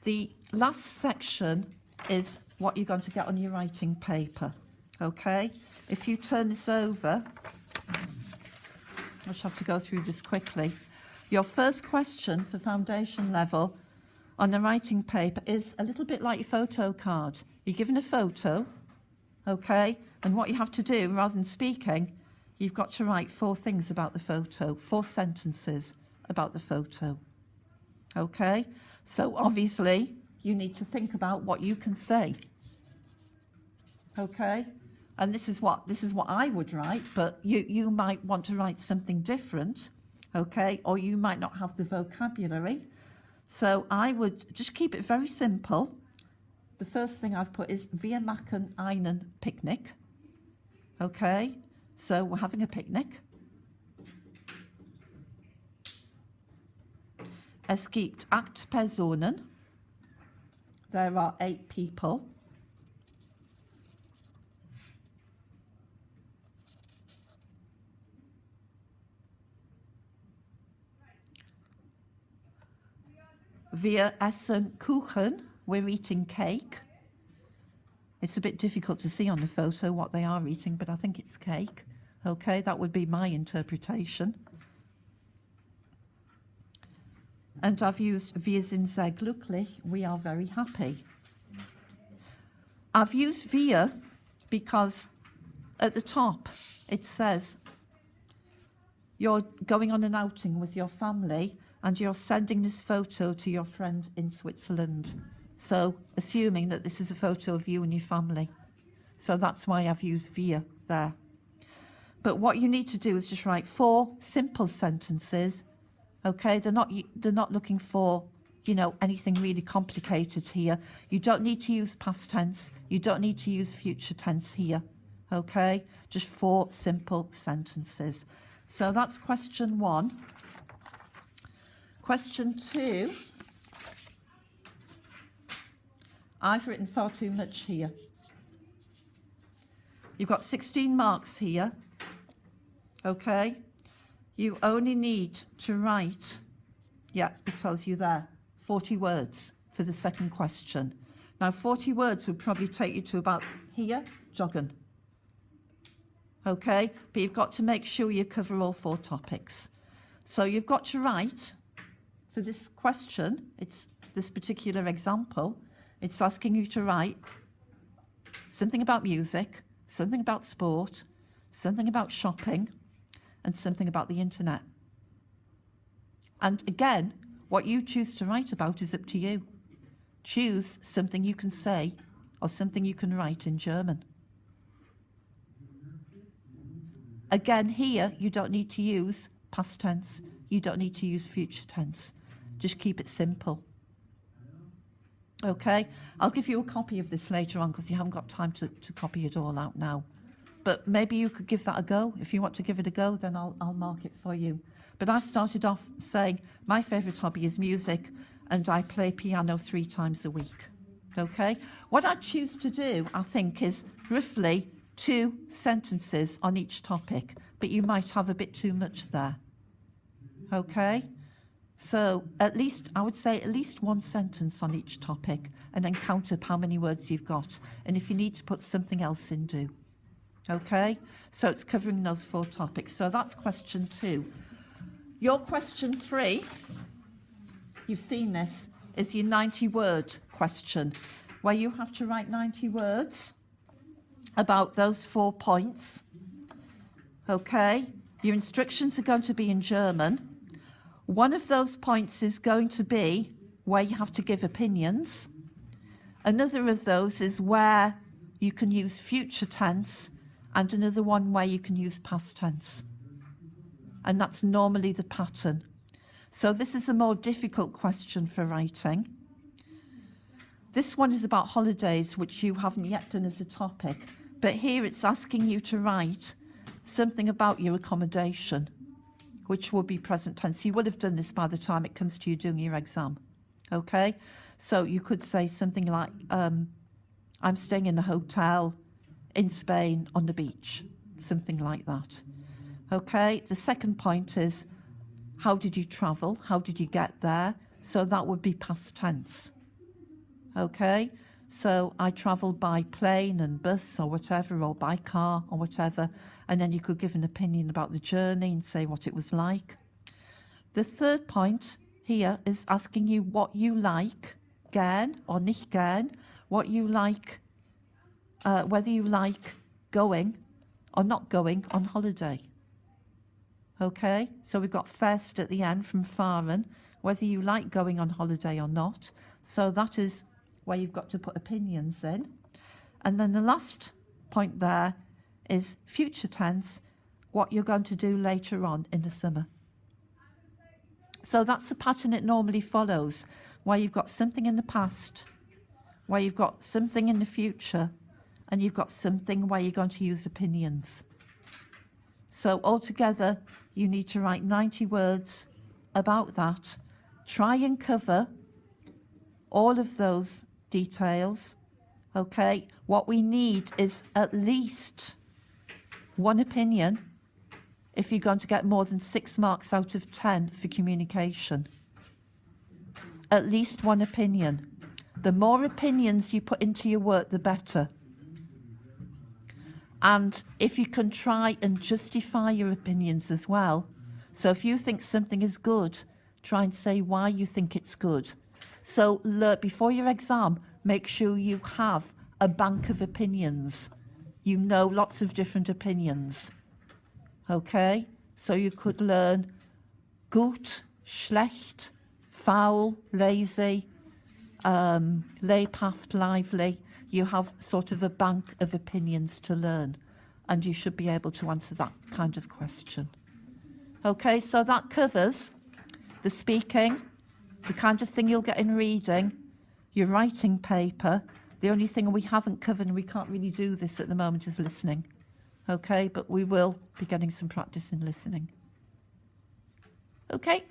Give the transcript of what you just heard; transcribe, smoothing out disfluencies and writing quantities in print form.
The last section is what you're going to get on your writing paper, okay? If you turn this over, I just have to go through this quickly. Your first question for foundation level on the writing paper is a little bit like your photo card. You're given a photo, okay? And what you have to do, rather than speaking, you've got to write 4 things about the photo, 4 sentences about the photo, okay? So obviously, you need to think about what you can say, okay? And this is what I would write, but you might want to write something different, okay? Or you might not have the vocabulary. So I would just keep it very simple. The first thing I've put is Wir machen einen Picknick, okay? So we're having a picnic. Es gibt 8 Personen. There are 8 people. Wir essen Kuchen. We're eating cake. It's a bit difficult to see on the photo what they are eating, but I think it's cake. Okay, that would be my interpretation. And I've used wir sind sehr glücklich, we are very happy. I've used wir because at the top it says you're going on an outing with your family and you're sending this photo to your friend in Switzerland. So assuming that this is a photo of you and your family. So that's why I've used wir there. But what you need to do is just write 4 simple sentences. Okay, they're not looking for, you know, anything really complicated here. You don't need to use past tense. You don't need to use future tense here. Okay, just 4 simple sentences. So that's question 1. Question 2. I've written far too much here. You've got 16 marks here. Okay. You only need to write, yeah, it tells you there, 40 words for the second question. Now, 40 words would probably take you to about here, joggen. Okay, but you've got to make sure you cover all 4 topics. So you've got to write, for this question, it's this particular example, it's asking you to write something about music, something about sport, something about shopping, and something about the internet. And again, what you choose to write about is up to you. Choose something you can say or something you can write in German. Again, here, you don't need to use past tense. You don't need to use future tense. Just keep it simple. Okay, I'll give you a copy of this later on because you haven't got time to copy it all out now. But maybe you could give that a go. If you want to give it a go, then I'll mark it for you. But I started off saying my favourite hobby is music and I play piano 3 times a week. Okay? What I choose to do, I think, is roughly 2 sentences on each topic, but you might have a bit too much there. Okay? So at least, I would say at least 1 sentence on each topic and then count up how many words you've got. And if you need to put something else in, do. Okay, so it's covering those 4 topics. So that's question 2. Your question 3, you've seen this, is your 90-word question, where you have to write 90 words about those 4 points. Okay, your instructions are going to be in German. One of those points is going to be where you have to give opinions. Another of those is where you can use future tense, and another one where you can use past tense. And that's normally the pattern. So this is a more difficult question for writing. This one is about holidays, which you haven't yet done as a topic. But here it's asking you to write something about your accommodation, which will be present tense. You would have done this by the time it comes to you doing your exam. Okay? So you could say something like, I'm staying in a hotel in Spain on the beach, something like that. Okay, the second point is, how did you travel? How did you get there? So that would be past tense. Okay, so I travelled by plane and bus or whatever, or by car or whatever, and then you could give an opinion about the journey and say what it was like. The third point here is asking you what you like, gern or nicht gern, what you like, whether you like going or not going on holiday. Okay, so we've got fest at the end from Fahren, whether you like going on holiday or not. So that is where you've got to put opinions in. And then the last point there is future tense, what you're going to do later on in the summer. So that's the pattern it normally follows, where you've got something in the past, where you've got something in the future, and you've got something where you're going to use opinions. So altogether, you need to write 90 words about that. Try and cover all of those details, okay? What we need is at least one opinion if you're going to get more than 6 marks out of 10 for communication. At least one opinion. The more opinions you put into your work, the better. And if you can try and justify your opinions as well. So if you think something is good, try and say why you think it's good. So before your exam, make sure you have a bank of opinions. You know lots of different opinions. Okay? So you could learn gut, schlecht, faul, lazy, lebhaft, lively. You have sort of a bank of opinions to learn, and you should be able to answer that kind of question. Okay, so that covers the speaking, the kind of thing you'll get in reading, your writing paper. The only thing we haven't covered, and we can't really do this at the moment, is listening. Okay, but we will be getting some practice in listening. Okay.